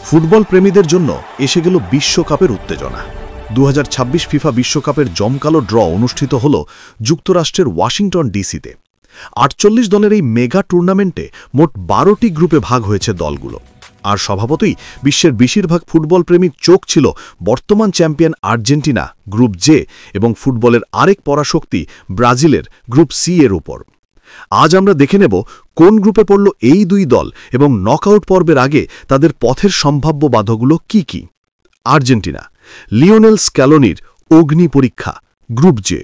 Football প্রেমীদের জন্য এসে গেল বিশ্বকাপের উত্তেজনা। 2026 ফিফা বিশ্বকাপের জমকালো ড্র অনুষ্ঠিত হল যুক্তরাষ্ট্রের ওয়াশিংটন ডিসিতে। 48 দলের এই মেগা টুর্নামেন্টে মোট 12টি গ্রুপে ভাগ হয়েছে দলগুলো। আর স্বভাবতই বিশ্বের বেশিরভাগ ফুটবল প্রেমীর চোখ ছিল বর্তমান চ্যাম্পিয়ন আর্জেন্টিনা গ্রুপ জে এবং ফুটবলের আরেক পরাশক্তি ব্রাজিলের গ্রুপ সি এর উপর। আজ আমরা দেখে নেব কোন গ্রুপে পড়ল এই দুই দল এবং নকআউট পর্বের আগে তাদের পথের সম্ভাব্য বাধাগুলো কি কি। আর্জেন্টিনা, লিওনেল স্ক্যালোনির অগ্নি পরীক্ষা, গ্রুপ জে।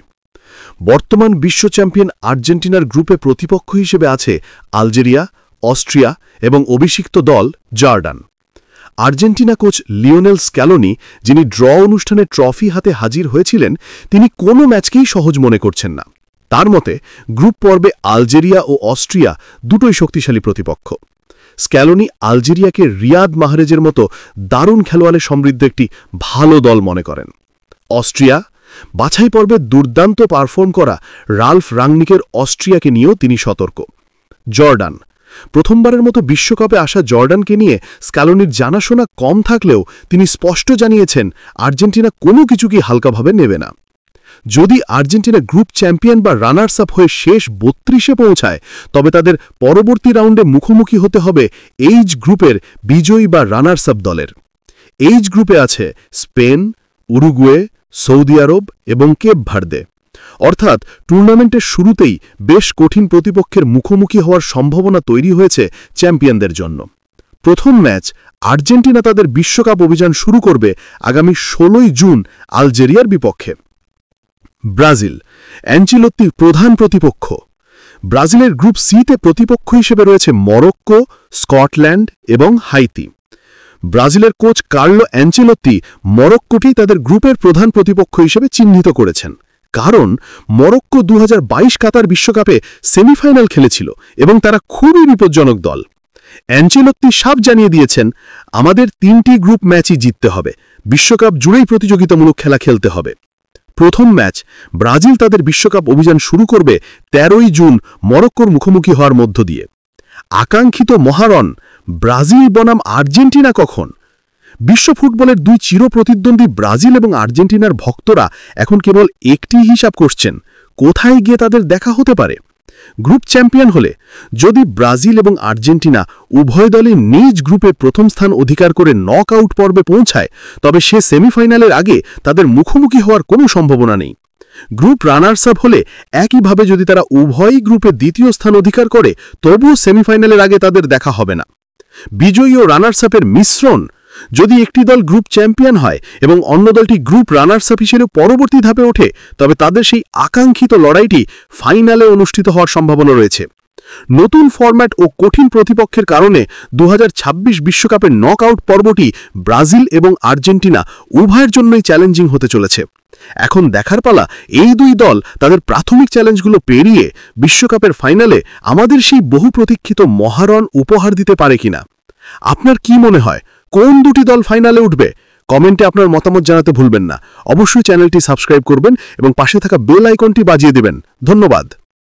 বর্তমান বিশ্ব চ্যাম্পিয়ন আর্জেন্টিনার গ্রুপে প্রতিপক্ষ হিসেবে আছে আলজেরিয়া, অস্ট্রিয়া এবং অভিষিক্ত দল Jordan. Argentina coach Lionel Scaloni, যিনি ড্র অনুষ্ঠানে ট্রফি হাতে হাজির হয়েছিলেন, তিনি কোনো ম্যাচকেই সহজ মনে করছেন না। তার মতে গ্রুপ পর্বে আলজেরিয়া ও অস্ট্রিয়া দুটোই শক্তিশালী প্রতিপক্ষ। স্ক্যালোনি আলজেরিয়াকে রিয়াদ মাহরেজের মতো দারুণ খেলোয়াড়ে সমৃদ্ধ একটি ভালো দল মনে করেন। অস্ট্রিয়া, বাছাই পর্বে দুর্দান্ত পারফর্ম করা রালফ রাংনিকের অস্ট্রিয়াকে নিয়েও তিনি সতর্ক। জর্ডান, প্রথমবারের মতো বিশ্বকাপে আসা জর্ডানকে নিয়ে স্ক্যালোনির জানাশোনা কম থাকলেও তিনি স্পষ্ট জানিয়েছেন আর্জেন্টিনা কোনো কিছুকেই হালকাভাবে নেবে না। যদি আর্জেন্টিনা গ্রুপ চ্যাম্পিয়ন বা রানার্স আপ হয়ে শেষ 32-এ পৌঁছায়, তবে তাদের পরবর্তী রাউন্ডে মুখোমুখি হতে হবে এইচ গ্রুপের বিজয়ী বা রানার্স আপ দলের। এইচ গ্রুপে আছে স্পেন, উরুগুয়ে, সৌদি আরব এবং কেপ ভার্দে। অর্থাৎ টুর্নামেন্টের শুরুতেই বেশ কঠিন প্রতিপক্ষের মুখোমুখি হওয়ার সম্ভাবনা তৈরি হয়েছে চ্যাম্পিয়নদের জন্য। প্রথম ম্যাচ আর্জেন্টিনা তাদের বিশ্বকাপ অভিযান শুরু করবে আগামী 16 জুন আলজেরিয়ার বিপক্ষে। ব্রাজিল, অ্যাঞ্চেলোত্তির প্রধান প্রতিপক্ষ। ব্রাজিলের গ্রুপ সিতে প্রতিপক্ষ হিসেবে রয়েছে মরক্কো, স্কটল্যান্ড এবং হাইতি। ব্রাজিলের কোচ কার্লো অ্যাঞ্চেলোত্তি মরক্কোকেই তাদের গ্রুপের প্রধান প্রতিপক্ষ হিসেবে চিহ্নিত করেছেন, কারণ মরক্কো 2022 কাতার বিশ্বকাপে সেমিফাইনাল খেলেছিল এবং তারা খুবই বিপজ্জনক দল। অ্যাঞ্চেলোত্তি সাফ জানিয়ে দিয়েছেন, আমাদের 3টি গ্রুপ ম্যাচই জিততে হবে, বিশ্বকাপ জুড়েই প্রতিযোগিতামূলক খেলা খেলতে হবে। প্রথম ম্যাচ ব্রাজিল তাদের বিশ্বকাপ অভিযান শুরু করবে 13 জুন মরক্কোর মুখোমুখি হওয়ার মধ্য দিয়ে। আকাঙ্ক্ষিত মহারণ ব্রাজিল বনাম আর্জেন্টিনা কখন? বিশ্ব ফুটবলের দুই চিরপ্রতিদ্বন্দ্বী ব্রাজিল এবং আর্জেন্টিনার ভক্তরা এখন কেবল একটি হিসাব করছেন, কোথায় গিয়ে তাদের দেখা হতে পারে। গ্রুপ চ্যাম্পিয়ন হলে, যদি ব্রাজিল এবং আর্জেন্টিনা উভয় দলই নিজ গ্রুপে প্রথম স্থান অধিকার করে নকআউট পর্বে পৌঁছায়, তবে সে সেমিফাইনালের আগে তাদের মুখোমুখি হওয়ার কোনো সম্ভাবনা নেই। গ্রুপ রানার্স আপ হলে একইভাবে যদি তারা উভয়ই গ্রুপে দ্বিতীয় স্থান অধিকার করে, তবুও সেমিফাইনালের আগে তাদের দেখা হবে না। বিজয়ী ও রানার্স আপের মিশ্রণ, যদি একটি দল গ্রুপ চ্যাম্পিয়ন হয় এবং অন্য দলটি গ্রুপ রানার্স আপ হিসেবে পরবর্তী ধাপে ওঠে, তবে তাদের সেই আকাঙ্ক্ষিত লড়াইটি ফাইনালে অনুষ্ঠিত হওয়ার সম্ভাবনা রয়েছে। নতুন ফরম্যাট ও কঠিন প্রতিপক্ষের কারণে 2026 বিশ্বকাপের নকআউট পর্বটি ব্রাজিল এবং আর্জেন্টিনা উভয়ের জন্যই চ্যালেঞ্জিং হতে চলেছে। এখন দেখার পালা এই দুই দল তাদের প্রাথমিক চ্যালেঞ্জগুলো পেরিয়ে বিশ্বকাপের ফাইনালে আমাদের সেই বহু প্রতীক্ষিত মহারণ উপহার দিতে পারে কিনা। আপনার কি মনে হয়, কোন দুটি দল ফাইনালে উঠবে? কমেন্টে আপনার মতামত জানাতে ভুলবেন না। অবশ্যই চ্যানেলটি সাবস্ক্রাইব করবেন এবং পাশে থাকা বেল আইকনটি বাজিয়ে দেবেন। ধন্যবাদ।